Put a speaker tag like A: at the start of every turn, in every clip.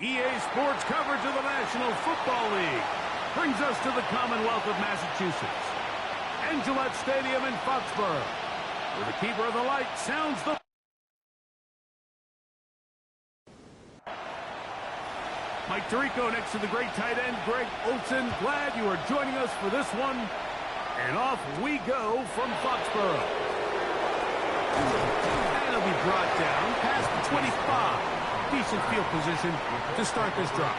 A: EA Sports coverage of the National Football League brings us to the Commonwealth of Massachusetts and Gillette Stadium in Foxborough, where the keeper of the light sounds the... Mike Tirico next to the great tight end, Greg Olson. Glad you are joining us for this one. And off we go from Foxborough. And it'll be brought down past the 25. Decent field position to start this drive.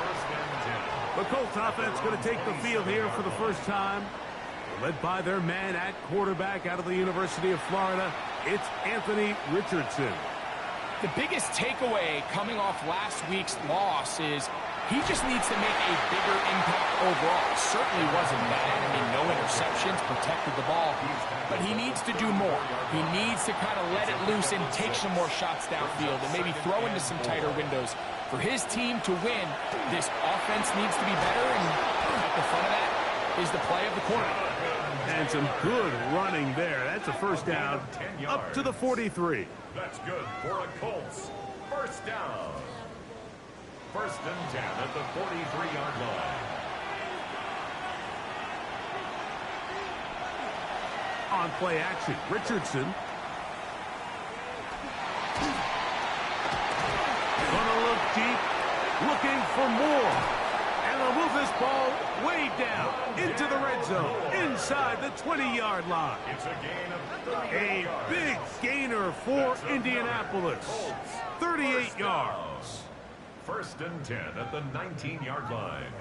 A: The Colts offense going to take the field here for the first time. Led by their man at quarterback out of the University of Florida, it's Anthony Richardson.
B: The biggest takeaway coming off last week's loss is he just needs to make a bigger impact overall. It certainly wasn't bad. I mean, no interceptions, protected the ball. But he needs to do more. He needs to kind of let it loose and take some more shots downfield and maybe throw into some tighter windows. For his team to win, this offense needs to be better, and at the front of that is the play of the quarterback.
A: And some good running there. That's a first down up to the 43.
C: That's good for a Colts. First down. First and 10 at the 43-yard line.
A: On play action, Richardson. Gonna look deep, looking for more. And they'll move this ball way down into the red zone, inside the 20-yard line.
C: It's a gain of 38
A: A big gainer for Indianapolis. 38 yards.
C: First and 10 at the 19-yard line.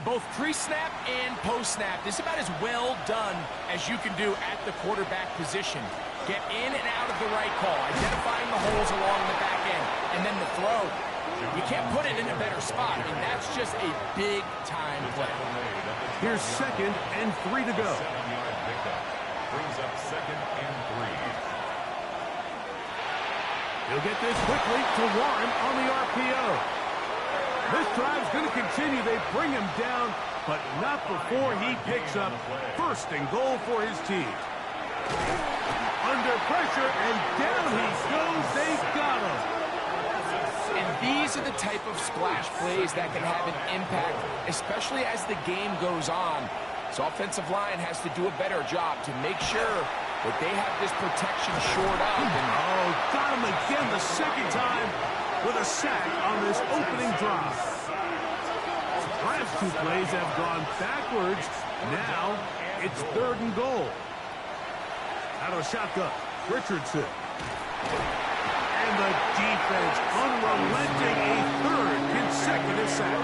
B: Both pre-snap and post-snap is about as well done as you can do at the quarterback position. Get in and out of the right call, identifying the holes along the back end, and then the throw. You can't put it in a better spot. I mean, that's just a big-time play.
A: Here's 2nd and 3 to go.
C: 7-yard pickup brings up 2nd and 3.
A: He'll get this quickly to Warren on the RPO. This drive's going to continue. They bring him down, but not before he picks up 1st and goal for his team. Under pressure, and down he goes. They got him.
B: And these are the type of splash plays that can have an impact, especially as the game goes on. So offensive line has to do a better job to make sure that they have this protection shored up. And
A: got him again the 2nd time with a sack on this opening drive. Last 2 plays have gone backwards. Now it's 3rd and goal. Out of the shotgun, Richardson. And the defense unrelenting, a 3rd consecutive sack.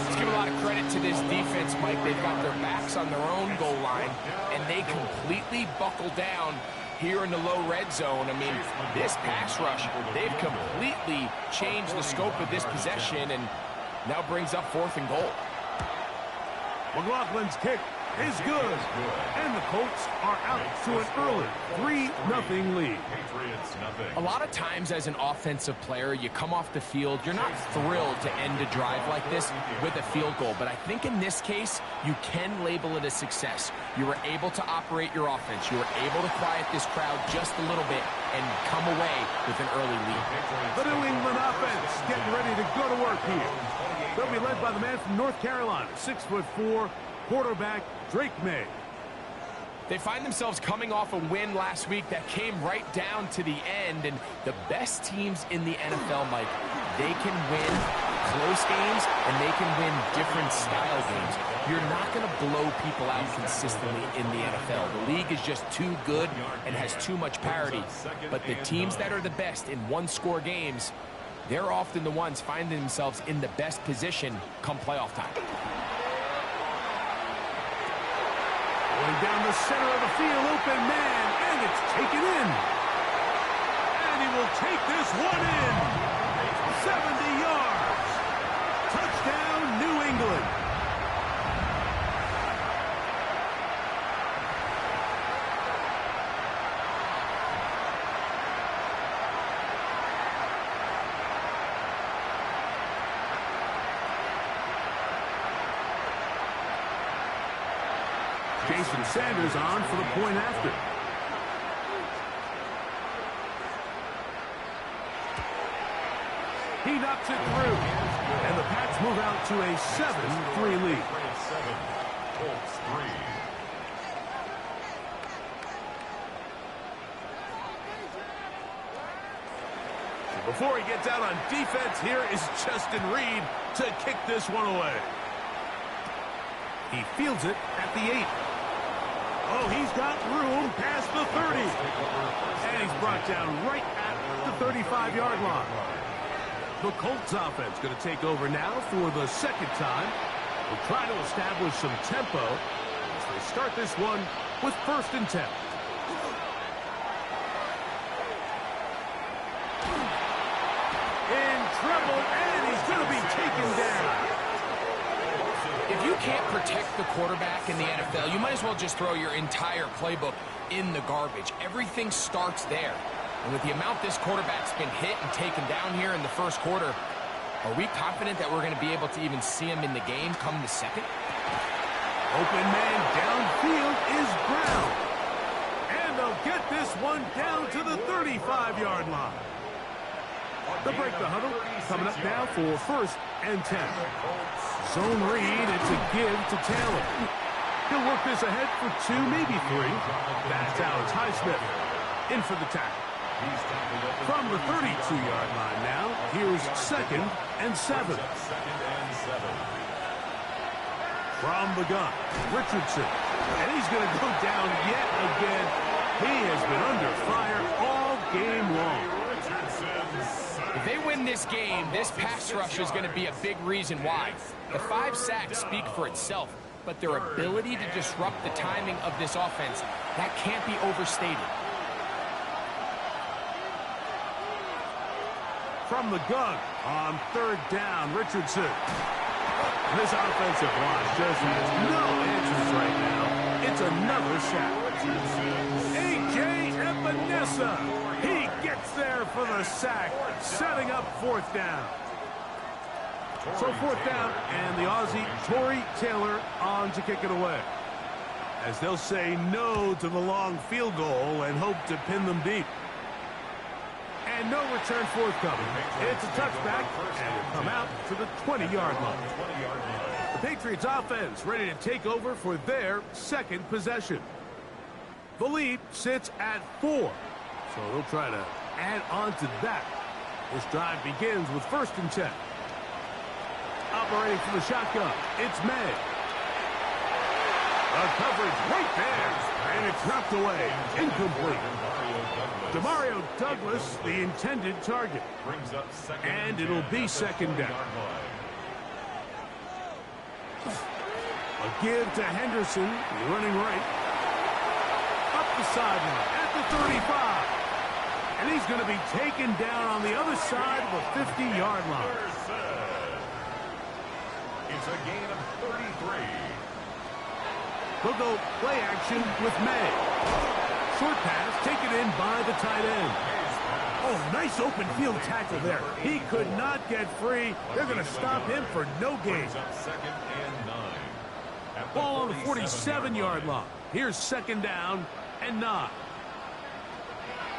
B: Let's give a lot of credit to this defense, Mike. They've got their backs on their own goal line, and they completely buckle down here in the low red zone. I mean, this pass rush, they've completely changed the scope of this possession, and now brings up 4th and goal.
A: McLaughlin's kick is good. And the Colts are out to an early 3-0 lead.
C: Patriots nothing.
B: A lot of times as an offensive player, you come off the field, you're not thrilled to end a drive like this with a field goal. But I think in this case, you can label it a success. You were able to operate your offense. You were able to quiet this crowd just a little bit and come away with an early lead.
A: The New England offense getting ready to go to work here. They'll be led by the man from North Carolina, 6'4", quarterback Drake May.
B: They find themselves coming off a win last week that came right down to the end, and the best teams in the NFL, Mike, they can win close games and they can win different style games. You're not going to blow people out consistently in the NFL. The league is just too good and has too much parity. But the teams that are the best in one-score games, they're often the ones finding themselves in the best position come playoff time.
A: Going down the center of the field, open man, and it's taken in. And he will take this one in. 70 yards. Touchdown, New England. Jason Sanders on for the point after. He knocks it through. And the Pats move out to a 7-3 lead.
C: Colts 3.
A: Before he gets out on defense, here is Justin Reed to kick this one away. He fields it at the 8. Oh, he's got room past the 30. And he's brought down right at the 35-yard line. The Colts offense going to take over now for the second time. We'll try to establish some tempo as they start this one with 1st and 10. In trouble, and he's going to be taken down.
B: If you can't protect the quarterback in the NFL, you might as well just throw your entire playbook in the garbage. Everything starts there. And with the amount this quarterback's been hit and taken down here in the first quarter, are we confident that we're going to be able to even see him in the game come the second?
A: Open man downfield is Brown. And they'll get this one down to the 35-yard line. They'll break the huddle. Coming up now for 1st and 10. Zone read, it's a give to Taylor. He'll work this ahead for 2, maybe 3. That's Alex Highsmith in for the tackle. From the 32-yard line now, here's 2nd and 7. From the gun, Richardson. And he's going to go down yet again. He has been under fire all game long.
B: If they win this game, this pass rush is going to be a big reason why. The 5 sacks speak for itself, but their ability to disrupt the timing of this offense, that can't be overstated.
A: From the gun on 3rd down, Richardson. This offensive line just has no answers right now. It's another sack. A.J. Epinesa. He gets there for the sack, setting up 4th down. So 4th down, and the Aussie, Torrey Taylor, on to kick it away. As they'll say no to the long field goal and hope to pin them deep. And no return forthcoming. It's a touchback, and will come out to the 20-yard line. The Patriots offense ready to take over for their 2nd possession. The lead sits at 4. So they'll try to add on to that. This drive begins with 1st and 10. Operating from the shotgun, it's May. The coverage right there, and it's knocked away, incomplete. Demario Douglas, the intended target. And it'll be 2nd down. A give to Henderson, running right. Up the sideline at the 35. And he's going to be taken down on the other side of the 50-yard line.
C: It's a gain of 33.
A: They'll go play action with May. Short pass taken in by the tight end. Oh, nice open field tackle there. He could not get free. They're going to stop him for no gain. Ball on the 47-yard line. Here's 2nd down and 9.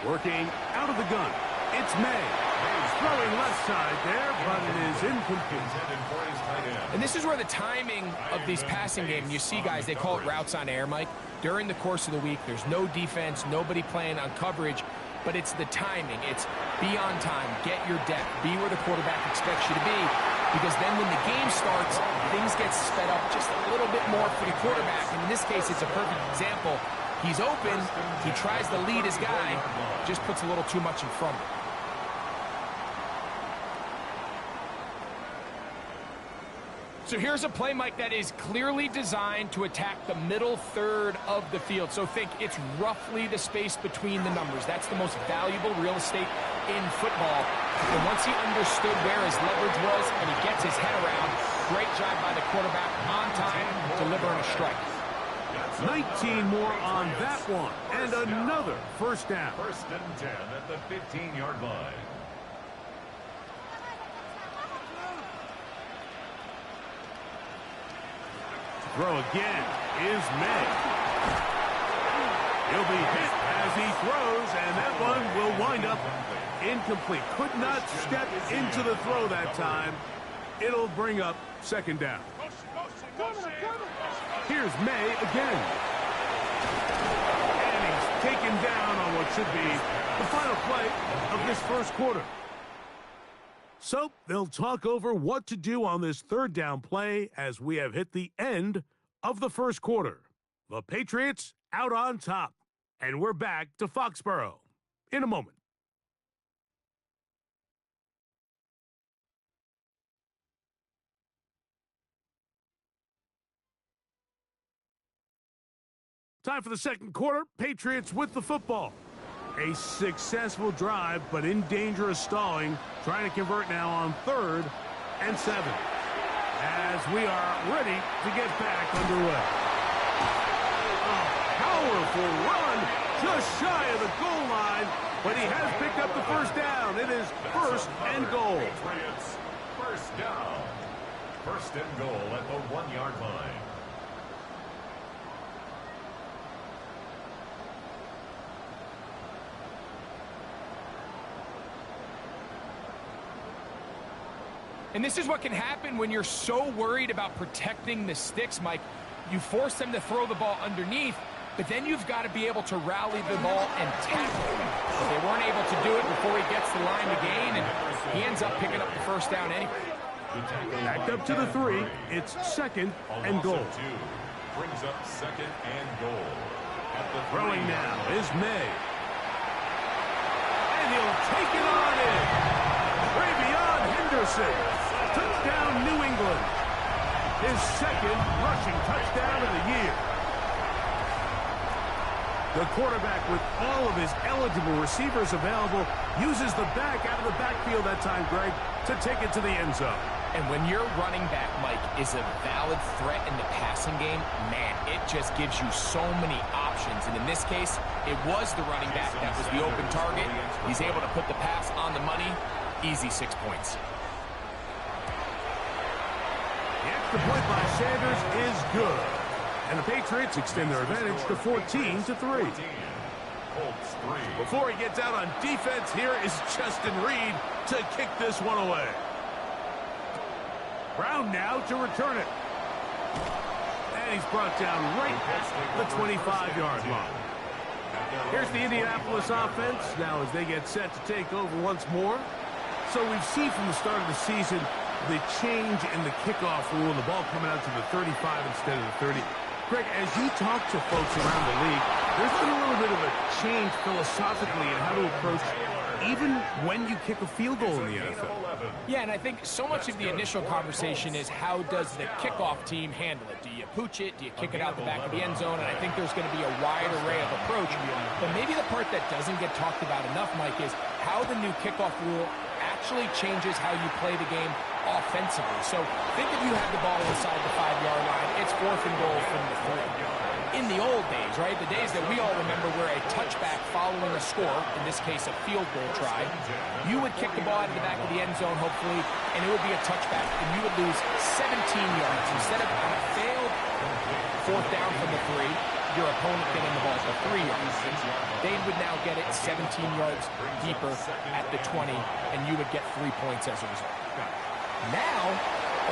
A: Working out of the gun. It's May. Throwing left side there, but it is incomplete.
B: And this is where the timing of these passing games, you see guys, they call it routes on air, Mike. During the course of the week, there's no defense, nobody playing on coverage, but it's the timing. It's be on time, get your depth, be where the quarterback expects you to be, because then when the game starts, things get sped up just a little bit more for the quarterback. And in this case, it's a perfect example. He's open, he tries to lead his guy, just puts a little too much in front of him. So here's a play, Mike, that is clearly designed to attack the middle third of the field. So think it's roughly the space between the numbers. That's the most valuable real estate in football. And once he understood where his leverage was and he gets his head around, great job by the quarterback on time, delivering a strike.
A: 19 more on that one, and another 1st down.
C: 1st and 10 at the 15-yard line.
A: Throw again is May. He'll be hit as he throws, and that one will wind up Incomplete. Could not step into the throw that time. It'll bring up second down. Here's May again. And he's taken down on what should be the final play of this first quarter. So they'll talk over what to do on this third down play as we have hit the end of the first quarter. The Patriots out on top. And we're back to Foxborough in a moment. Time for the second quarter. Patriots with the football. A successful drive, but in danger of stalling. Trying to convert now on 3rd and 7. As we are ready to get back underway. A powerful run just shy of the goal line, but he has picked up the first down. It is 1st and goal.
C: Patriots, first down. 1st and goal at the 1-yard line.
B: And this is what can happen when you're so worried about protecting the sticks, Mike. You force them to throw the ball underneath, but then you've got to be able to rally the ball and tackle him. They weren't able to do it before he gets the line to gain, and he ends up picking up the first down anyway.
A: Backed up to the 3. It's 2nd and goal.
C: Brings up 2nd and goal. At the
A: throwing now is May. And he'll take it on in. Travion Henderson. Touchdown, New England. His 2nd rushing touchdown of the year. The quarterback, with all of his eligible receivers available, uses the back out of the backfield that time, Greg, to take it to the end zone.
B: And when your running back, Mike, is a valid threat in the passing game, man, it just gives you so many options. And in this case, it was the running back that was the open target. He's able to put the pass on the money. Easy 6 points.
A: The extra point by Sanders is good. And the Patriots extend their advantage to 14-3. Before he gets out on defense, here is Justin Reed to kick this one away. Brown now to return it. And he's brought down right at the 25-yard line. Here's the Indianapolis offense now as they get set to take over once more. So we've seen from the start of the season the change in the kickoff rule, the ball coming out to the 35 instead of the 30. Greg, as you talk to folks around the league, there's been a little bit of a change philosophically in how to approach even when you kick a field goal in the NFL.
B: Yeah, and I think so much of the initial conversation is how does the kickoff team handle it? Do you pooch it? Do you kick it out the back of the end zone? And I think there's going to be a wide array of approach. But maybe the part that doesn't get talked about enough, Mike, is how the new kickoff rule actually changes how you play the game offensively. So think if you have the ball inside the 5-yard line, it's 4th and goal from the 3. In the old days, right, the days that we all remember where a touchback following a score, in this case a field goal try, you would kick the ball out of the back of the end zone, hopefully, and it would be a touchback, and you would lose 17 yards. Instead of on a failed 4th down from the 3, your opponent getting the ball to 3 yards. They would now get it 17 yards deeper at the 20, and you would get 3 points as a result. Now,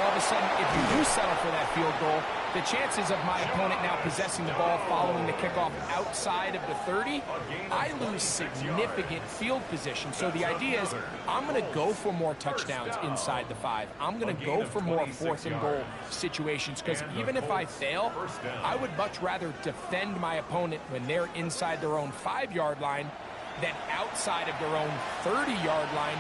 B: all of a sudden, if you do settle for that field goal, the chances of my opponent now possessing the ball following the kickoff outside of the 30, I lose significant field position. So the idea is I'm going to go for more touchdowns inside the 5. I'm going to go for more 4th and goal situations because even if I fail, I would much rather defend my opponent when they're inside their own 5-yard line than outside of their own 30-yard line,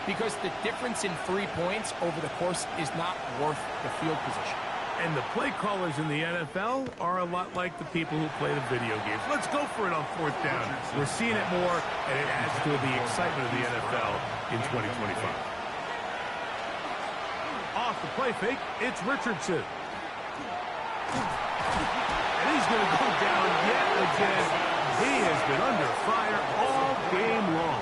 B: because the difference in 3 points over the course is not worth the field position.
A: And the play callers in the NFL are a lot like the people who play the video games. Let's go for it on 4th down. We're seeing it more, and it adds to the excitement of the NFL in 2025. Off the play fake, it's Richardson. And he's going to go down yet again. He has been under fire all game long.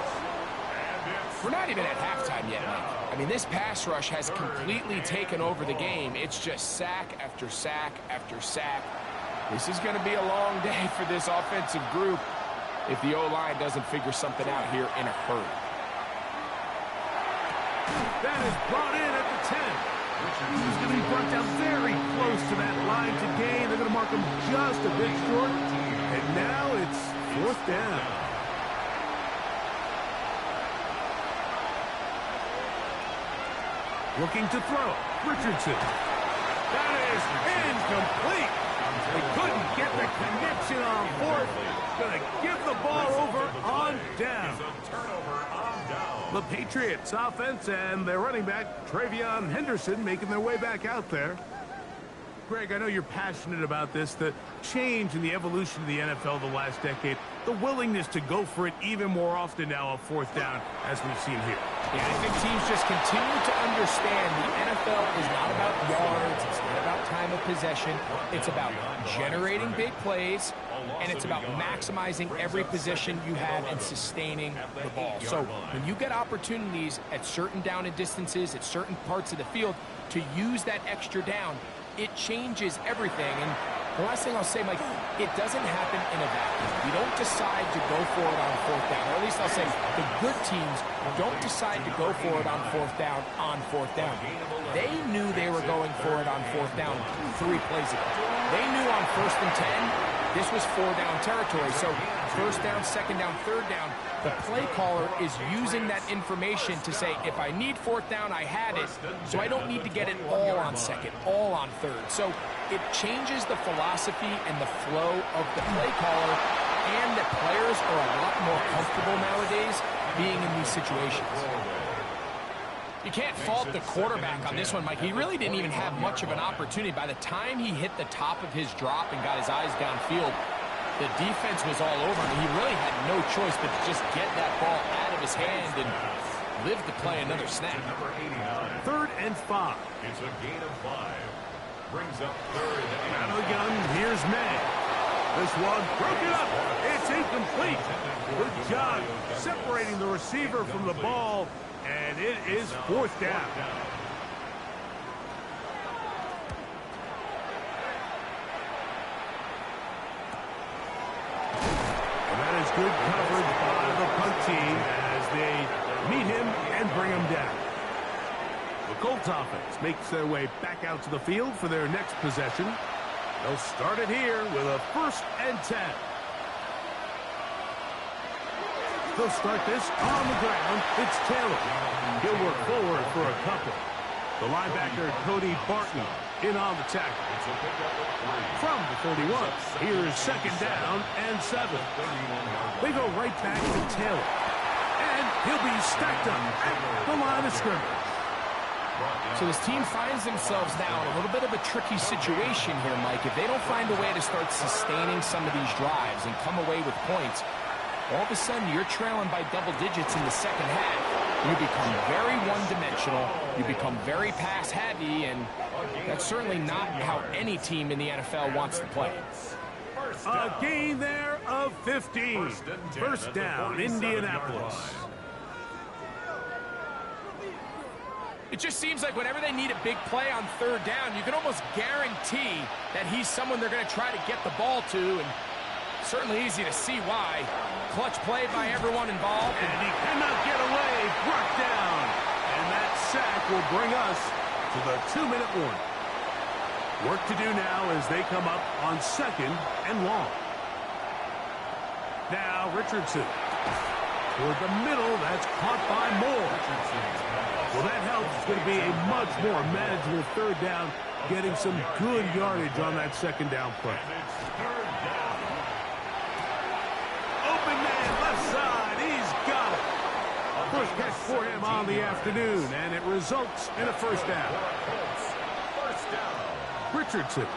B: We're not even at halftime yet, Mike. I mean, this pass rush has completely taken over the game. It's just sack after sack after sack. This is going to be a long day for this offensive group if the O-line doesn't figure something out here in a hurry.
A: That is brought in at the 10. He's going to be brought down very close to that line to gain. They're going to mark him just a bit short. And now it's 4th down. Looking to throw. Richardson. That is incomplete. They couldn't get the connection on 4th. Going to give the ball over on down. The Patriots offense and their running back, Travion Henderson, making their way back out there. Greg, I know you're passionate about this, the change in the evolution of the NFL the last decade, the willingness to go for it even more often now on 4th down, as we've seen here.
B: Yeah, I think teams just continue to understand the NFL is not about yards, it's not about time of possession, it's about generating big plays, and it's about maximizing every possession you have and sustaining the ball. So when you get opportunities at certain down and distances, at certain parts of the field, to use that extra down, it changes everything. And the last thing I'll say, Mike, it doesn't happen in a vacuum. You don't decide to go for it on 4th down. Or at least I'll say the good teams don't decide to go for it on 4th down on 4th down. They knew they were going for it on 4th down 3 plays ago. They knew on 1st and 10, this was 4-down territory. So 1st down, 2nd down, 3rd down, the play caller is using that information to say, if I need 4th down, I had it, so I don't need to get it all on 2nd, all on 3rd. So it changes the philosophy and the flow of the play caller, and the players are a lot more comfortable nowadays being in these situations. You can't fault the quarterback on this one, Mike. He really didn't even have much of an opportunity. By the time he hit the top of his drop and got his eyes downfield, the defense was all over him. He really had no choice but to just get that ball out of his hand and live to play another snap.
A: 3rd and 5.
C: It's a gain of 5. Brings up 3rd and
A: out of the gun, here's May. This one broken up. It's incomplete. Good job separating the receiver from the ball, and it is 4th down. And that is good coverage by the punt team as they meet him and bring him down. The Colts offense makes their way back out to the field for their next possession. They'll start it here with a 1st and 10. They'll start this on the ground. It's Taylor. He'll work forward for a couple. The linebacker, Cody Barton, in on the tackle. From the 31, here's 2nd down and 7. They go right back to Taylor. And he'll be stacked up at the line of scrimmage.
B: So this team finds themselves now in a little bit of a tricky situation here, Mike. If they don't find a way to start sustaining some of these drives and come away with points, all of a sudden you're trailing by double digits in the 2nd half. You become very one-dimensional, you become very pass-heavy, and that's certainly not how any team in the NFL wants to play.
A: A gain there of 15. 1st down, Indianapolis.
B: It just seems like whenever they need a big play on 3rd down, you can almost guarantee that he's someone they're going to try to get the ball to, and certainly easy to see why. Clutch play by everyone involved.
A: And he cannot get away. Brought down. And that sack will bring us to the 2-minute warning. Work to do now as they come up on 2nd and long. Now Richardson. Toward the middle. That's caught by Moore. Well, that helps. It's going to be a much more manageable 3rd down, getting some good yardage on that 2nd down play. Open man, left side. He's got it. First catch for him on the afternoon, and it results in a 1st down. Richardson.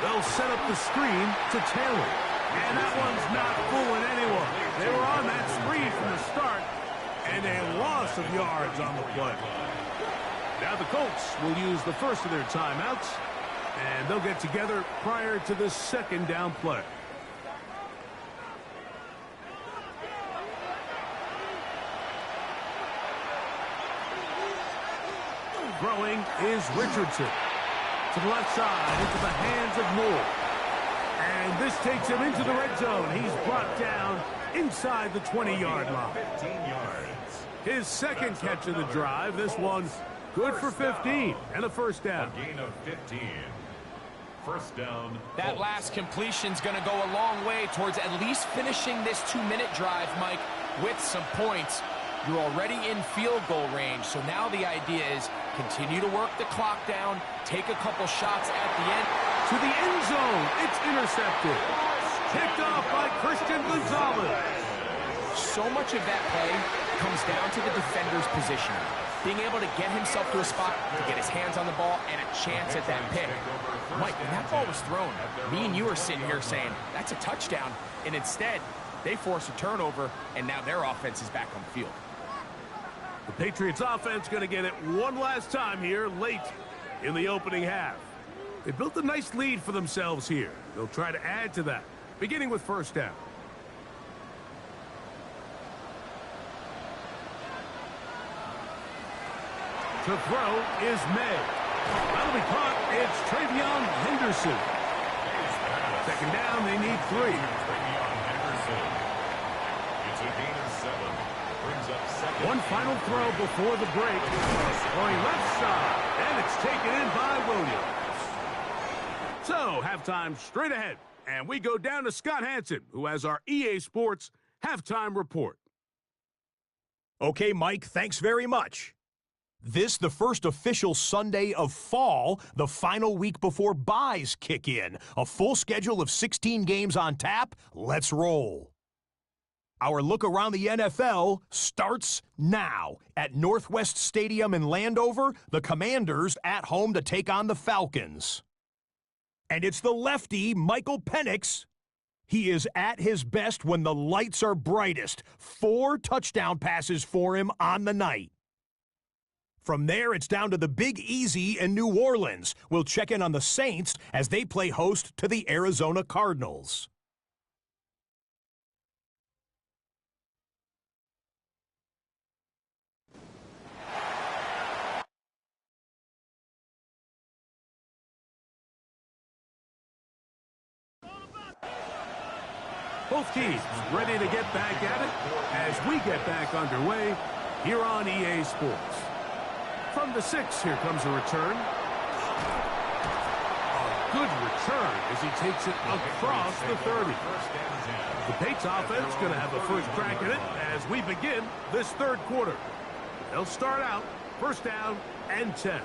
A: They'll set up the screen to Taylor. And that one's not fooling anyone. They were on that screen from the start, and a loss of yards on the play. Now the Colts will use the first of their timeouts, and they'll get together prior to the 2nd down play. Throwing is Richardson. To the left side, into the hands of Moore. And this takes him into the red zone. He's brought down inside the 20-yard line.
C: 15 yards.
A: His second catch of the drive. This one good for 15 and a first down.
C: A gain of 15. First down.
B: That last completion's going to go a long way towards at least finishing this 2-minute drive, Mike, with some points. You're already in field goal range, so now the idea is continue to work the clock down, take a couple shots at the end.
A: To the end zone. It's intercepted. Picked off by Christian Gonzalez.
B: So much of that play comes down to the defender's position. Being able to get himself to a spot to get his hands on the ball and a chance at that pick. Mike, when that ball was thrown, me and you are sitting here saying, that's a touchdown. And instead, they force a turnover, and now their offense is back on the field.
A: The Patriots offense going to get it one last time here late in the opening half. They built a nice lead for themselves here. They'll try to add to that, beginning with first down. To throw is May. That'll be caught. It's Travion Henderson. Second down, they need 3.
C: Travion Henderson. It's a gain of 7. Brings up second.
A: One final throw before the break. Going left side, and it's taken in by Williams. So, halftime straight ahead, and we go down to Scott Hansen, who has our EA Sports halftime report.
D: Okay, Mike, thanks very much. This, the first official Sunday of fall, the final week before buys kick in. A full schedule of 16 games on tap. Let's roll. Our look around the NFL starts now. At Northwest Stadium in Landover, the Commanders at home to take on the Falcons. And it's the lefty, Michael Penix. He is at his best when the lights are brightest. 4 touchdown passes for him on the night. From there, it's down to the Big Easy in New Orleans. We'll check in on the Saints as they play host to the Arizona Cardinals.
A: Both teams ready to get back at it as we get back underway here on EA Sports. From the 6, here comes a return. A good return as he takes it across the 30. The Patriots offense going to have a first crack at it as we begin this third quarter. They'll start out first down and 10.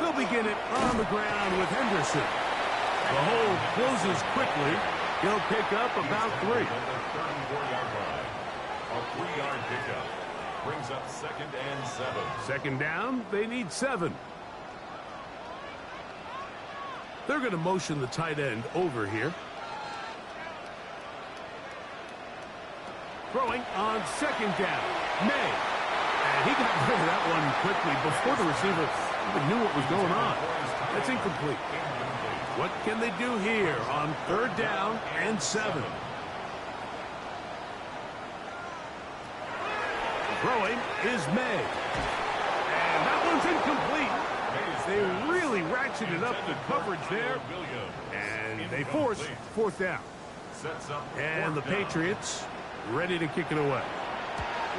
A: They'll begin it on the ground with Henderson. The hold closes quickly. He'll pick up about 3.
C: A 3-yard pickup. Brings up second and 7.
A: Second down, they need 7. They're going to motion the tight end over here. Throwing on second down. May. And he got rid of that one quickly before the receiver even knew what was going on. That's incomplete. What can they do here on third down and 7? Throwing is May. And that one's incomplete. They really ratcheted up the coverage there. And they force fourth down. And the Patriots ready to kick it away.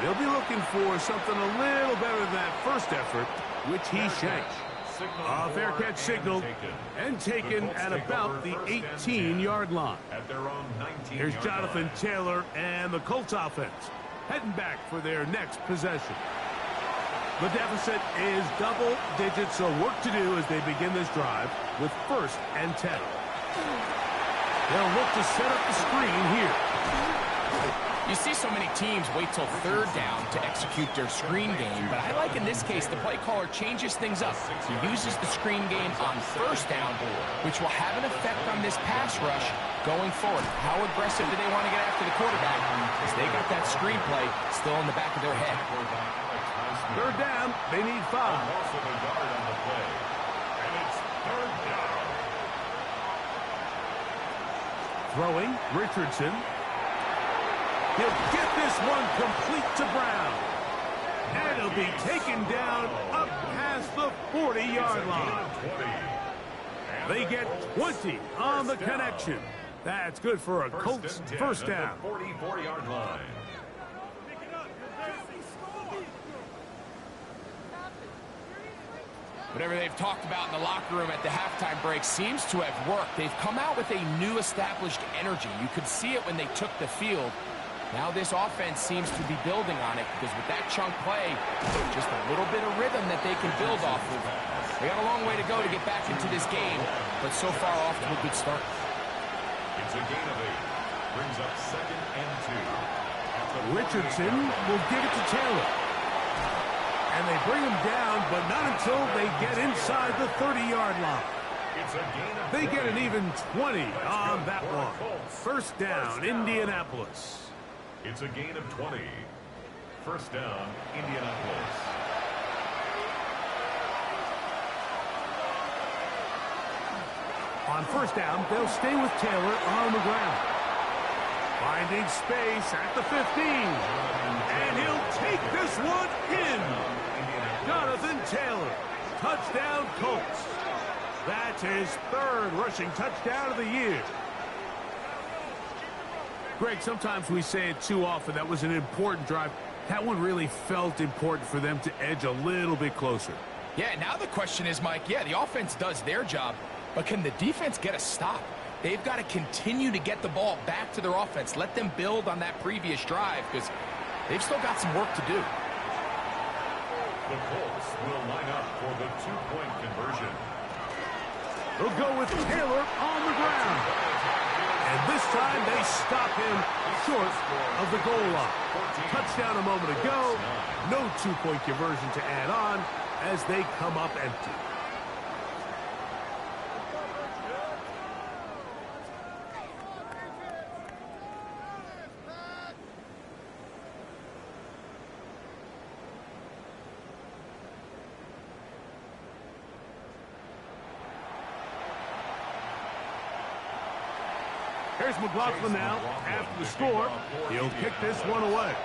A: They'll be looking for something a little better than that first effort, which he shanked. A fair catch signaled and taken at about the 18-yard line. Here's Jonathan Taylor and the Colts offense heading back for their next possession. The deficit is double digits, so work to do as they begin this drive with first and 10. They'll look to set up the screen here.
B: You see so many teams wait till third down to execute their screen game, but I like in this case the play caller changes things up. He uses the screen game on first down, which will have an effect on this pass rush going forward. How aggressive do they want to get after the quarterback? Because they got that screen play still in the back of their head.
A: Third down, they need 5.
C: Also the guard on the play. And it's third down.
A: Throwing, Richardson. He'll get this one complete to Brown. And he'll be taken down up past the 40-yard line. They get 20 on the connection. That's good for a Colts first down.
C: 44-yard line.
B: Whatever they've talked about in the locker room at the halftime break seems to have worked. They've come out with a new established energy. You could see it when they took the field. Now this offense seems to be building on it because with that chunk play, just a little bit of rhythm that they can build off of. They got a long way to go to get back into this game, but so far off to a good start.
C: It's a gain of 8. Brings up 2nd and 2.
A: Richardson will give it to Taylor. And they bring him down, but not until they get inside the 30-yard line.
C: It's a gain of
A: They
C: 20.
A: get an even 20 on that one. First down, Indianapolis.
C: It's a gain of 20. First down, Indianapolis.
A: On first down, they'll stay with Taylor on the ground. Finding space at the 15. And he'll take this one in. Jonathan Taylor. Touchdown, Colts. That's his 3rd rushing touchdown of the year. Greg, sometimes we say it too often. That was an important drive. That one really felt important for them to edge a little bit closer.
B: Yeah, now the question is, Mike, yeah, the offense does their job, but can the defense get a stop? They've got to continue to get the ball back to their offense. Let them build on that previous drive because they've still got some work to do.
C: The Colts will line up for the 2-point conversion.
A: They'll go with Taylor on the ground. And this time they stop him short of the goal line. Touchdown a moment ago. No 2-point conversion to add on as they come up empty. Here's McLaughlin now. After the score, he'll kick this one away.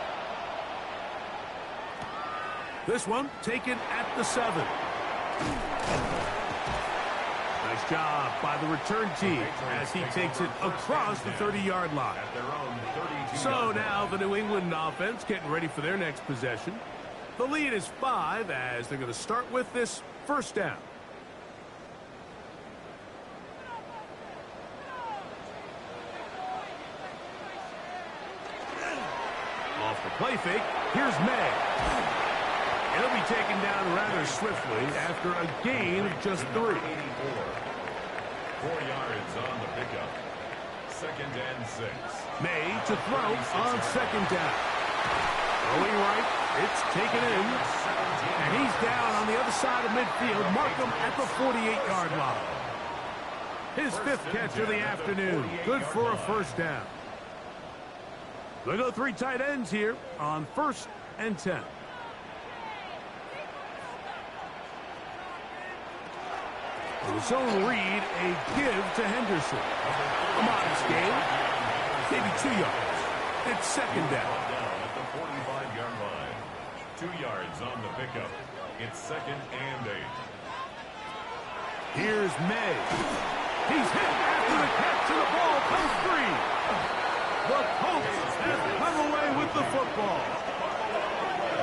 A: This one taken at the 7. Nice job by the return team as he takes it across the 30-yard line. So now the New England offense getting ready for their next possession. The lead is 5 as they're going to start with this first down. Off the play fake, here's May. He'll be taken down rather swiftly after a gain of just 3.
C: 4 yards on the pickup. 2nd and 6.
A: May to throw on 2nd down. Throwing right, it's taken in. And he's down on the other side of midfield. Mark him at the 48-yard line. His 5th catch of the afternoon. Good for a first down. They'll go 3 tight ends here on 1st and 10. The zone read, a give to Henderson. A modest gain, maybe 2 yards. It's 2nd down.
C: At the 45-yard line. 2 yards on the pickup. It's 2nd and 8.
A: Here's May. He's hit after the catch and the ball comes free. The Colts have come away with the football.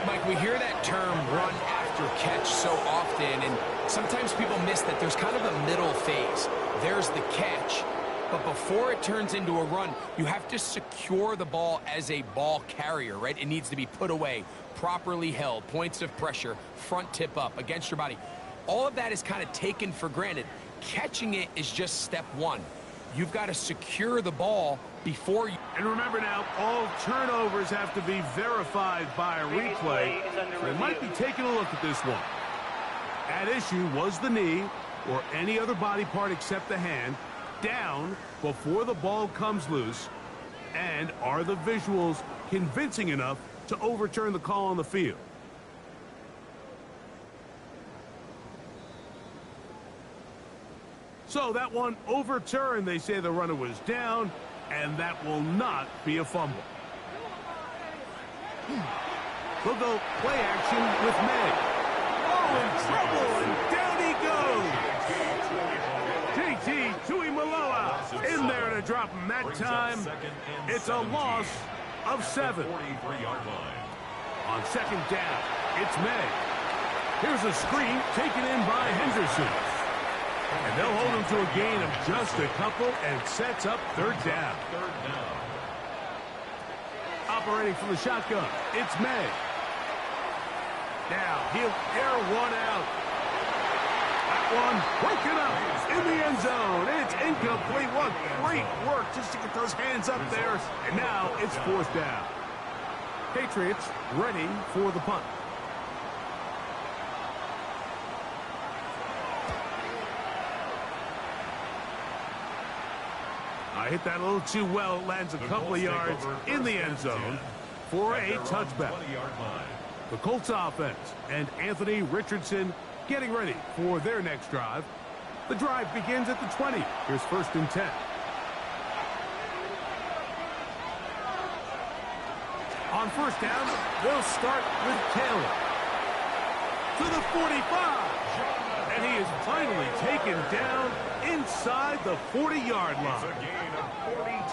B: Mike, we hear that term run after catch so often, and sometimes people miss that there's kind of a middle phase. There's the catch, but before it turns into a run, you have to secure the ball as a ball carrier, right? It needs to be put away, properly held, points of pressure, front tip up against your body. All of that is kind of taken for granted. Catching it is just step 1. You've got to secure the ball before you...
A: And remember now, all turnovers have to be verified by a replay. So they might be taking a look at this one. At issue was the knee, or any other body part except the hand, down before the ball comes loose. And are the visuals convincing enough to overturn the call on the field? So that one overturned. They say the runner was down, and that will not be a fumble. They'll go play action with May. Oh, in trouble, and down he goes. JT Tuimoloau in there to drop him that time. It's a loss of 7.
C: 43-yard line.
A: On second down, it's May. Here's a screen taken in by Henderson. And they'll hold him to a gain of just a couple and sets up third down. Operating from the shotgun, it's May. Now he'll air one out. That one broken up in the end zone. It's incomplete. What great work just to get those hands up there. And now it's fourth down. Patriots ready for the punt. I hit that a little too well. It lands a couple of yards in the end zone for a touchback. The Colts offense and Anthony Richardson getting ready for their next drive. The drive begins at the 20. Here's first and 10. On first down, they'll start with Taylor. To the 45. And he is finally taken down inside the 40-yard line.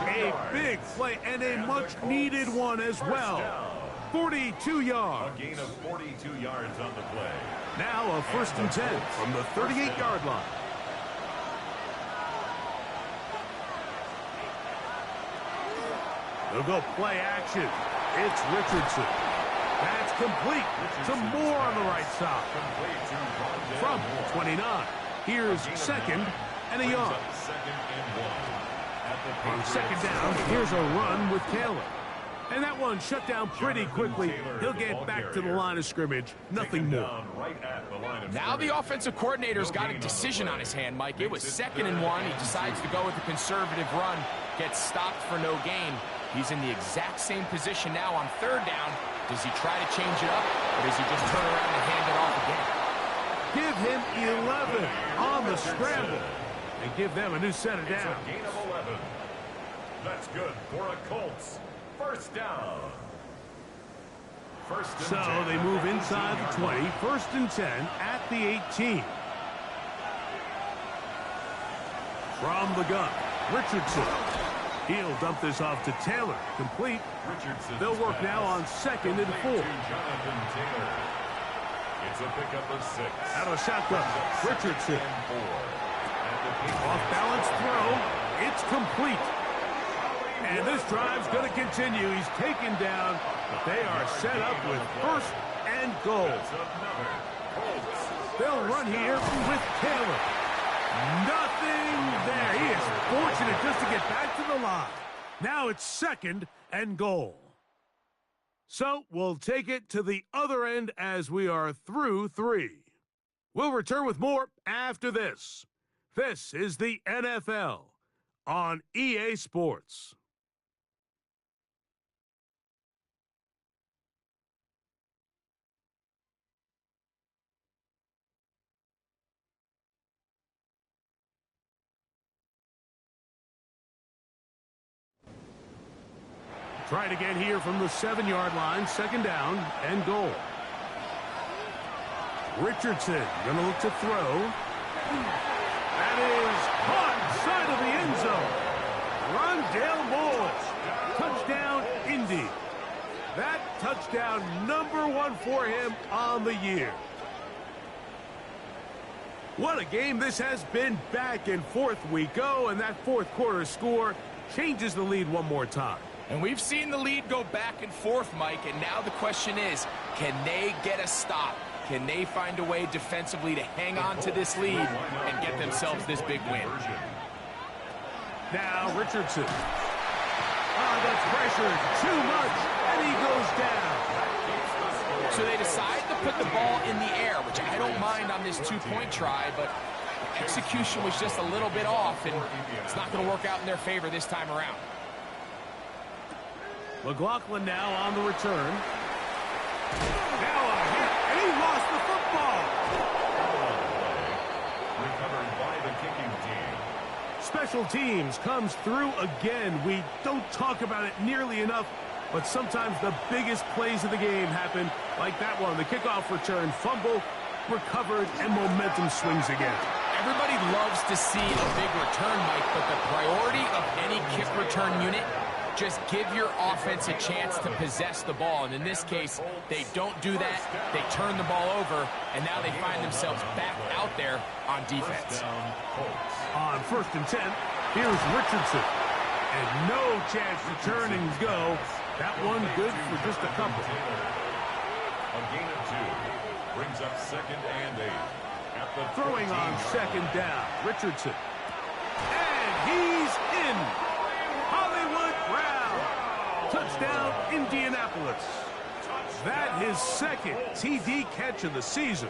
A: A big play and a much-needed one as well. 42 yards.
C: A gain of 42 yards on the play.
A: Now a first and 10 from the 38-yard line. They'll go play action. It's Richardson. That's complete to Moore on the right side. From 29. Here's second and a yard. On second down, here's a run with Taylor. And that one shut down pretty quickly. He'll get back to the line of scrimmage. Nothing more.
B: Now the offensive coordinator's got a decision on his hand, Mike. It was 2nd and 1. He decides to go with a conservative run. Gets stopped for no gain. He's in the exact same position now on 3rd down. Does he try to change it up, or does he just turn around and hand it off again?
A: Give him 11 on the scramble and give them a new set of downs.
C: Gain of 11. That's good for a Colts. First down.
A: So they move inside the 20. First and 10 at the 18. From the gun, Richardson. He'll dump this off to Taylor. Complete. They'll work now on 2nd and 4.
C: It's a pickup of 6.
A: Out of the shotgun, Richardson. Off balance throw. It's complete. And this drive's going to continue. He's taken down, but they are set up with first and goal. They'll run here with Taylor. Nothing there. He is fortunate just to get back to the line. Now it's 2nd and goal. So we'll take it to the other end as we are through 3. We'll return with more after this. This is the NFL on EA Sports. Try it again here from the 7-yard line. 2nd down and goal. Richardson going to look to throw. That is caught inside of the end zone. Rondale Moore. Touchdown, Indy. That touchdown number 1 for him on the year. What a game this has been. Back and forth we go, and that 4th quarter score changes the lead one more time.
B: And we've seen the lead go back and forth, Mike, and now the question is, can they get a stop? Can they find a way defensively to hang on to this lead and get themselves this big win?
A: Now Richardson. Oh, that's pressured too much, and he goes down.
B: So they decide to put the ball in the air, which I don't mind on this 2-point try, but execution was just a little bit off, and it's not going to work out in their favor this time around.
A: McLaughlin now on the return. Now a hit, and he lost the football.
C: Recovered by the kicking team.
A: Special teams comes through again. We don't talk about it nearly enough, but sometimes the biggest plays of the game happen like that one. The kickoff return, fumble, recovered, and momentum swings again.
B: Everybody loves to see a big return, Mike, but the priority of any kick return unit, just give your offense a chance to possess the ball. And in this case, they don't do that. They turn the ball over, and now they find themselves back out there on defense.
A: On 1st and 10, here's Richardson. And no chance to turn and go. That one good for just a couple.
C: A gain of 2 brings up 2nd and 8. At the
A: Throwing on 2nd down, Richardson. And he's in. Hollywood Brown. Touchdown, Indianapolis. That his 2nd TD catch of the season.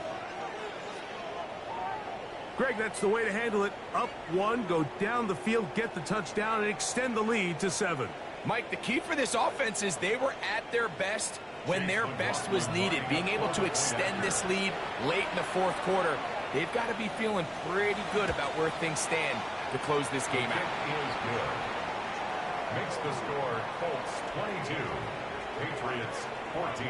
A: Greg, that's the way to handle it. Up 1, go down the field, get the touchdown, and extend the lead to 7.
B: Mike, the key for this offense is they were at their best when their best was needed. Being able to extend this lead late in the 4th quarter, they've got to be feeling pretty good about where things stand to close this game out.
C: is good. Makes the score Colts 22, Patriots 14.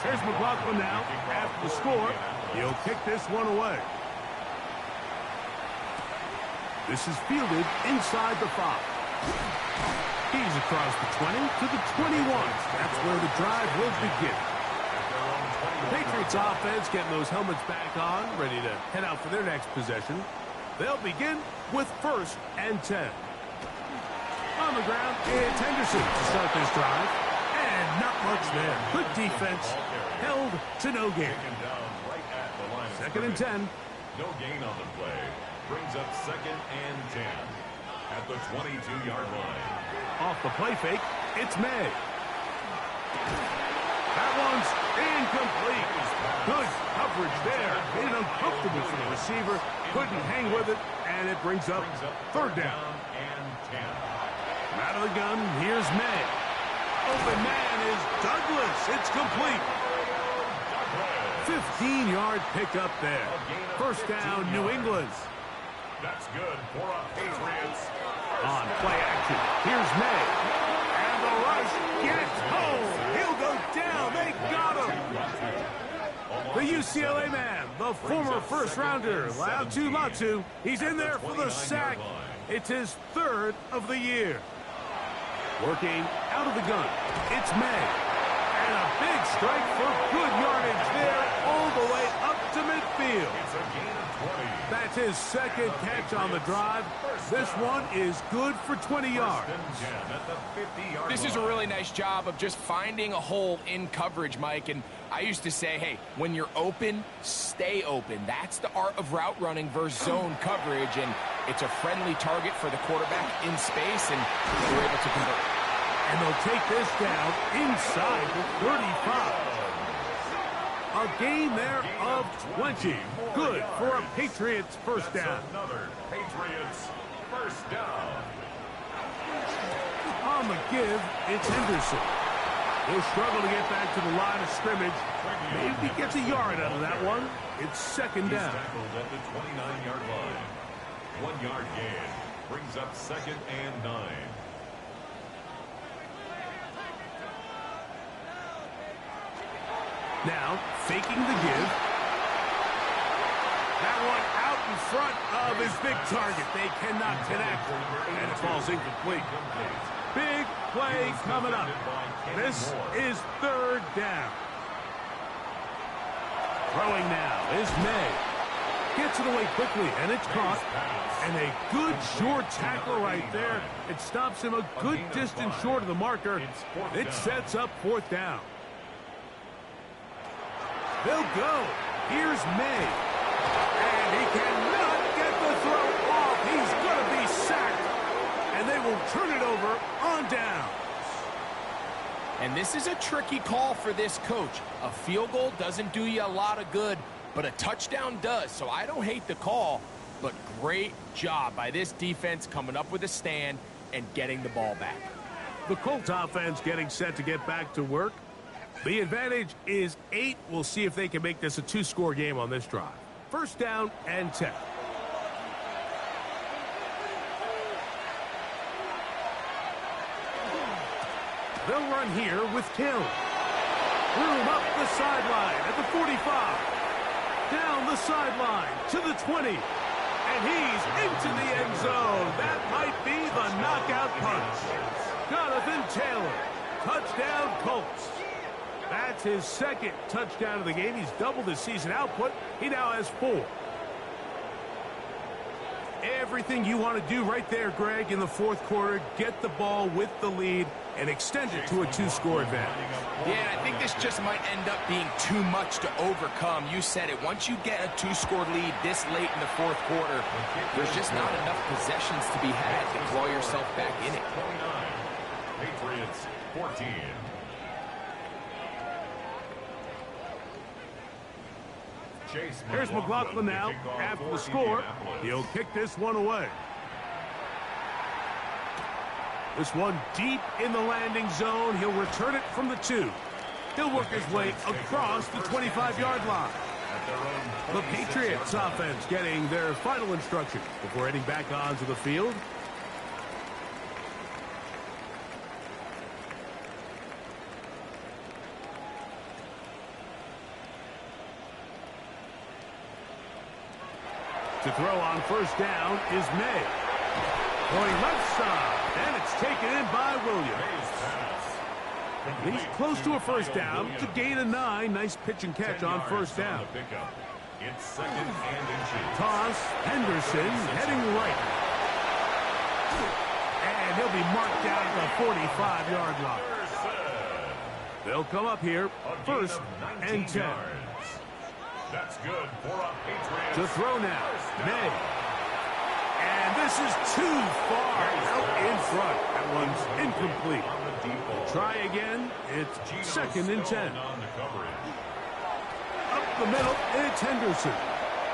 A: Here's McLaughlin now. After the score, he'll kick this one away. This is fielded inside the 5. He's across the 20 to the 21. That's where the drive will begin. Patriots offense getting those helmets back on, ready to head out for their next possession. They'll begin with 1st and 10. On the ground, it's Henderson to start this drive. And not much there. Good defense. Held to no gain. 2nd and 10.
C: No gain on the play. Brings up 2nd and 10 at the 22-yard line.
A: Off the play fake, it's May. That one's incomplete. Good coverage there. Made it uncomfortable for the receiver. Couldn't hang with it, and it brings up 3rd down.
C: And 10.
A: Out of the gun, here's May. Open man is Douglas. It's complete. 15-yard pickup there. 1st down, New England.
C: That's good for a Patriots.
A: On play action, here's May. And the rush gets home. He'll go down. They got him. The UCLA man, the former 1st-rounder, Latu. He's in there for the sack. It's his 3rd of the year. Working out of the gun, it's May. And a big strike for good yardage there all the way up to midfield.
C: It's a gain of 20.
A: That's his 2nd catch on the drive. This one is good for 20 yards.
B: This is a really nice job of just finding a hole in coverage, Mike. And I used to say, hey, when you're open, stay open. That's the art of route running versus zone coverage. And it's a friendly target for the quarterback in space, and they were able to convert.
A: And they'll take this down inside the 35. A gain there of 20. Good for a Patriots 1st down.
C: Another Patriots 1st down.
A: On the give, it's Henderson. He'll struggle to get back to the line of scrimmage. Maybe he gets a yard out of that one. It's 2nd down.
C: He's tackled at the 29-yard line. 1-yard gain brings up 2nd and 9.
A: Now, faking the give. That one out in front of his big target. They cannot connect. And it falls incomplete. Big play coming up. This is 3rd down. Throwing now is May. Gets it away quickly, and it's caught. And a good short tackle right there. It stops him a good distance short of the marker. It sets up 4th down. They'll go. Here's May. And he cannot get the throw off. He's going to be sacked. And they will turn it over on down.
B: And this is a tricky call for this coach. A field goal doesn't do you a lot of good, but a touchdown does. So I don't hate the call, but great job by this defense coming up with a stand and getting the ball back.
A: The Colts offense getting set to get back to work. The advantage is 8. We'll see if they can make this a 2-score game on this drive. 1st down and 10. They'll run here with Hill. Room up the sideline at the 45. Down the sideline to the 20. And he's into the end zone. That might be the knockout punch. Jonathan Taylor, touchdown Colts. That's his second touchdown of the game. He's doubled his season output. He now has 4. Everything you want to do right there, Greg, in the fourth quarter. Get the ball with the lead and extend it to a 2-score advantage.
B: Yeah, I think this just might end up being too much to overcome. You said it. Once you get a 2-score lead this late in the fourth quarter, there's just not enough possessions to be had to claw yourself back in it.
C: 29. Patriots 14.
A: Here's McLaughlin now. After the score, he'll kick this one away. This one deep in the landing zone. He'll return it from the 2. He'll work his way across the 25-yard line. The Patriots offense getting their final instructions before heading back onto the field. To throw on first down is May. Going left side, and it's taken in by Williams. He's close to a first down to gain a 9. Nice pitch and catch on first down.
C: It's second and inches.
A: Toss, Henderson heading right. And he'll be marked down at the 45-yard line. They'll come up here, first and 10.
C: That's good for a Patriots.
A: To throw now, May. And this is too far out in front. That one's incomplete. Try again. It's second and 10. Up the middle, it's Henderson.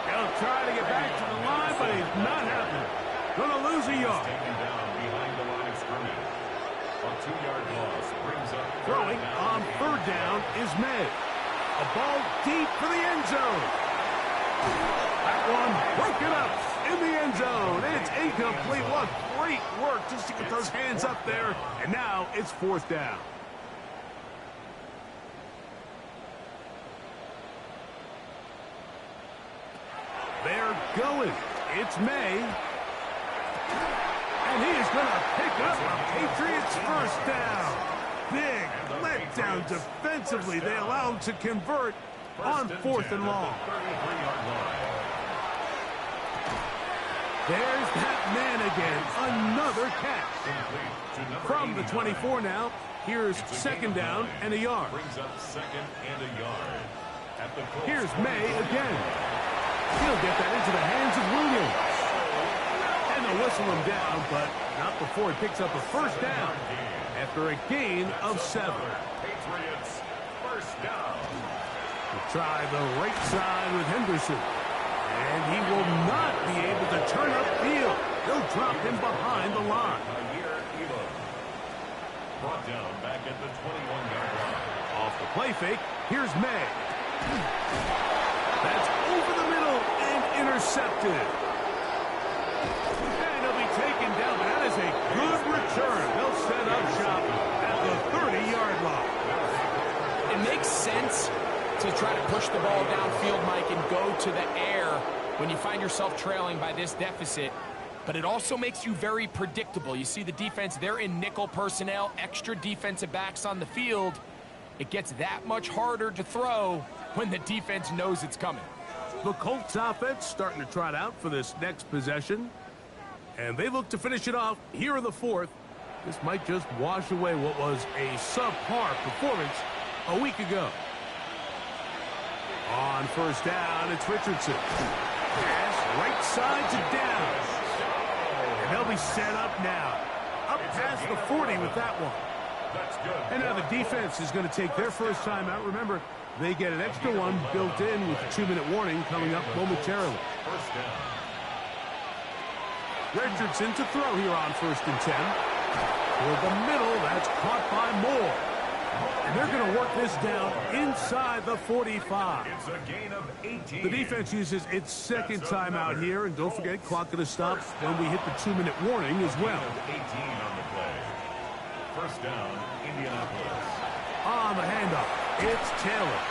A: He'll try to get back to the line, but he's not happening. Gonna lose a yard. Throwing on third down is May. A ball deep for the end zone. That one broken up in the end zone. It's incomplete. What great work just to get those hands up there. And now it's fourth down. They're going. It's May. And he is going to pick up a Patriots first down. Big letdown defensively. They allow him to convert on fourth and long. There's that man again. Another catch. From the 24 now, here's second down and a yard. Here's May again. He'll get that into the hands of Williams. And they'll whistle him down, but not before he picks up a first down. After a gain of 7.
C: Patriots first down.
A: To try the right side with Henderson. And he will not be able to turn upfield. They'll drop him behind the line.
C: Brought down back at the 21-yard line.
A: Off the play fake, here's May. That's over the middle and intercepted. And he'll be taken down, but that is a good return. They'll set up shop at the 30-yard line.
B: It makes sense to try to push the ball downfield, Mike, and go to the air when you find yourself trailing by this deficit. But it also makes you very predictable. You see the defense, they're in nickel personnel, extra defensive backs on the field. It gets that much harder to throw when the defense knows it's coming.
A: The Colts offense starting to trot out for this next possession. And they look to finish it off here in the fourth. This might just wash away what was a subpar performance a week ago. On first down, it's Richardson. Pass right side to Downs. And they'll be set up now. Up past the 40 with that one. And now the defense is going to take their first time out. Remember, they get an extra one built in with a 2-minute warning coming up momentarily. Richardson to throw here on first and 10. Toward the middle, that's caught by Moore. And they're going to work this down inside the 45.
C: It's a gain of 18.
A: The defense uses its second timeout here, and don't forget, clock going to stop when we hit the 2-minute warning as well.
C: 18 on the play. First down, Indianapolis.
A: On the handoff. It's Taylor.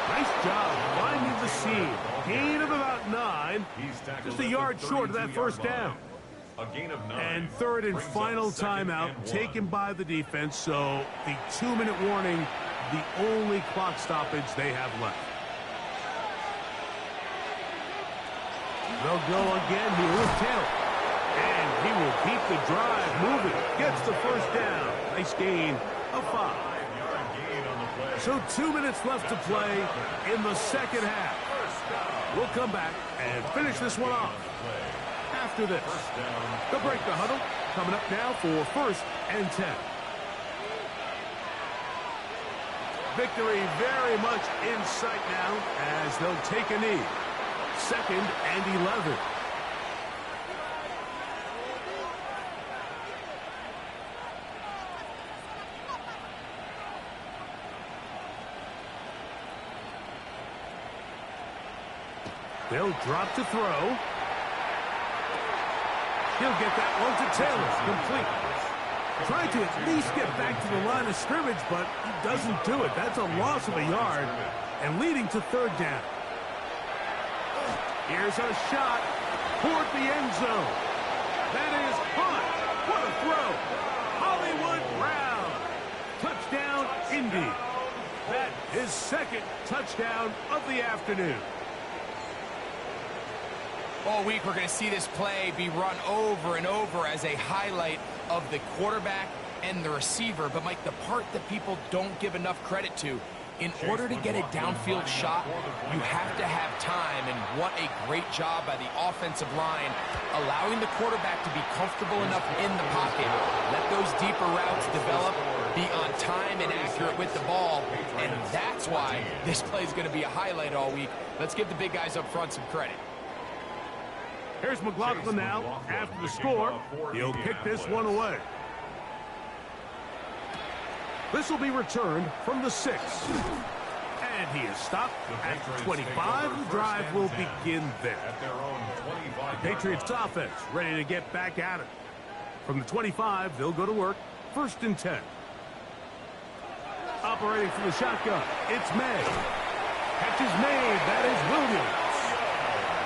A: Nice job finding the seam. Gain of about 9. Just a yard short of that first down.
C: A gain of 9.
A: And third and final timeout taken by the defense, so the 2-minute warning, the only clock stoppage they have left. They'll go again here with Taylor. And he will keep the drive moving. Gets the first down. Nice gain of 5. So 2 minutes left to play in the second half. We'll come back and finish this one off after this. They'll break the huddle. Coming up now for 1st and 10. Victory very much in sight now as they'll take a knee. 2nd and 11. They'll drop to throw. He'll get that one to Taylor. Complete. Trying to at least get back to the line of scrimmage, but he doesn't do it. That's a loss of a yard and leading to 3rd down. Here's a shot toward the end zone. That is hot. What a throw. Hollywood Brown. Touchdown, Indy. That is 2nd touchdown of the afternoon.
B: All week, we're going to see this play be run over and over as a highlight of the quarterback and the receiver. But, Mike, the part that people don't give enough credit to, in order to get a downfield shot, you have to have time. And what a great job by the offensive line, allowing the quarterback to be comfortable enough in the pocket. Let those deeper routes develop, be on time and accurate with the ball. And that's why this play is going to be a highlight all week. Let's give the big guys up front some credit.
A: Here's McLaughlin now. After the score, he'll kick this one away. This will be returned from the 6. And he is stopped at 25. The drive will begin there. The Patriots offense ready to get back at it. From the 25, they'll go to work. 1st and 10. Operating from the shotgun, it's May. Catch is made. That is Williams.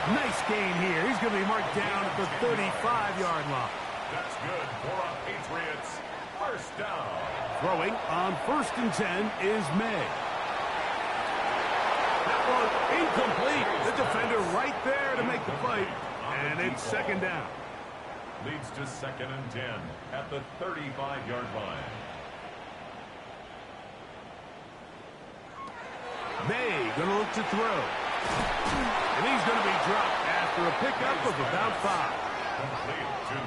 A: Nice gain here. He's going to be marked down at the 35-yard line.
C: That's good for a Patriots 1st down.
A: Throwing on 1st and 10 is May. That one incomplete. The defender right there to make the play. And it's 2nd down.
C: Leads to 2nd and 10 at the 35-yard line.
A: May going to look to throw. And he's going to be dropped after a pickup of about 5.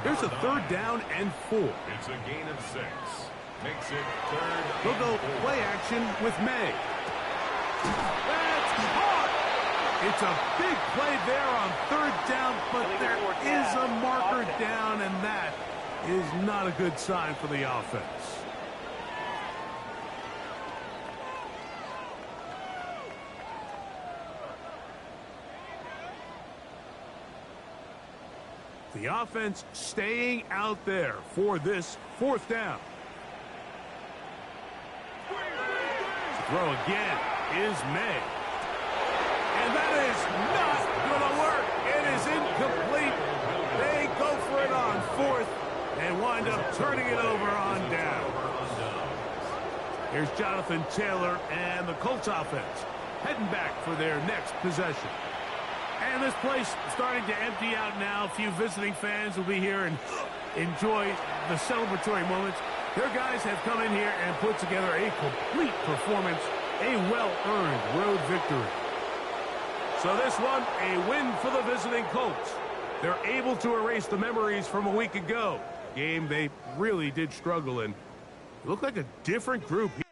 A: Here's a 3rd down and 4.
C: It's a gain of 6. Makes it 3rd.
A: They'll go play action with May. That's caught. It's a big play there on 3rd down, but there is a marker down, and that is not a good sign for the offense. The offense staying out there for this 4th down. Throw again is May. And that is not going to work. It is incomplete. They go for it on 4th and wind up turning it over on down. Here's Jonathan Taylor and the Colts offense heading back for their next possession. And this place starting to empty out now. A few visiting fans will be here and enjoy the celebratory moments. Their guys have come in here and put together a complete performance, a well-earned road victory. So this one, a win for the visiting Colts. They're able to erase the memories from a week ago. Game they really did struggle in. It looked like a different group here.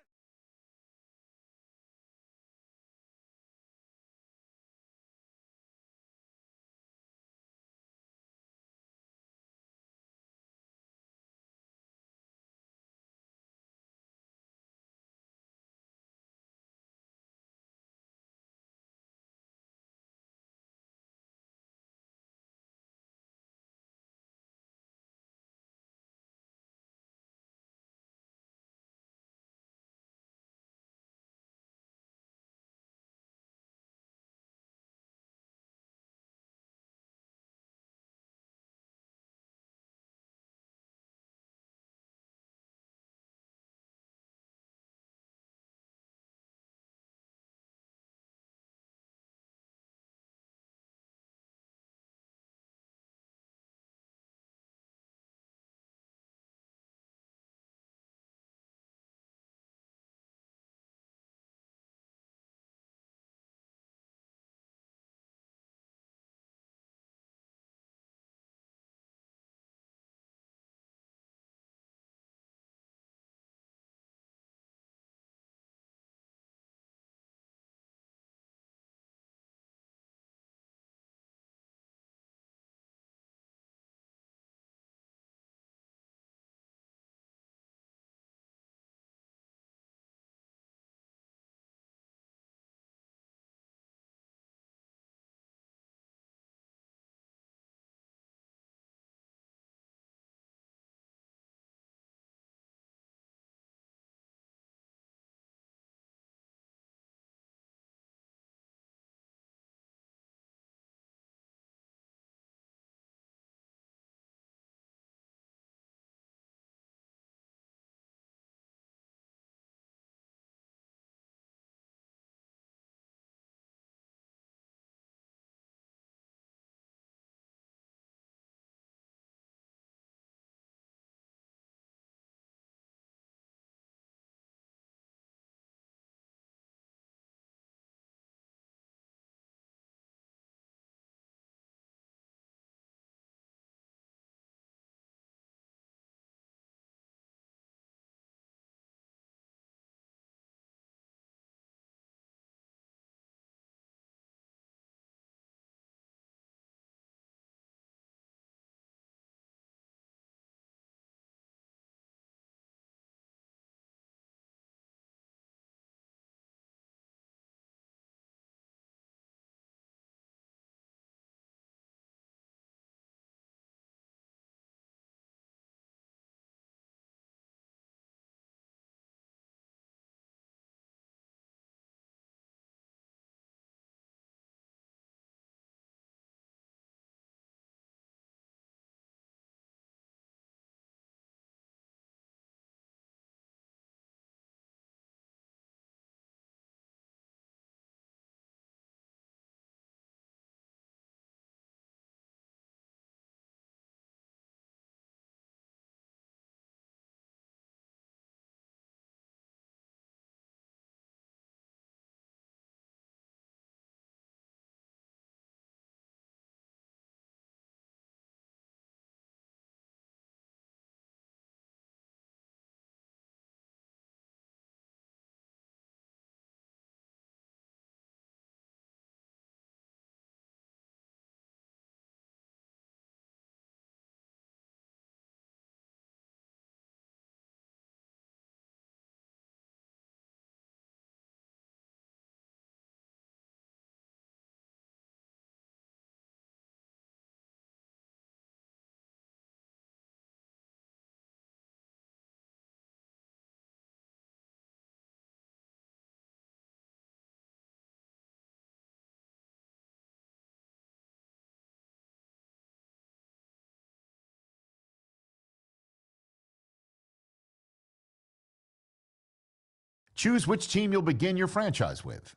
E: Choose which team you'll begin your franchise with.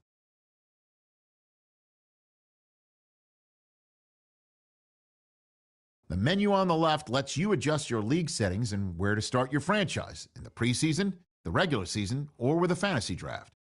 E: The menu on the left lets you adjust your league settings and where to start your franchise in the preseason, the regular season, or with a fantasy draft.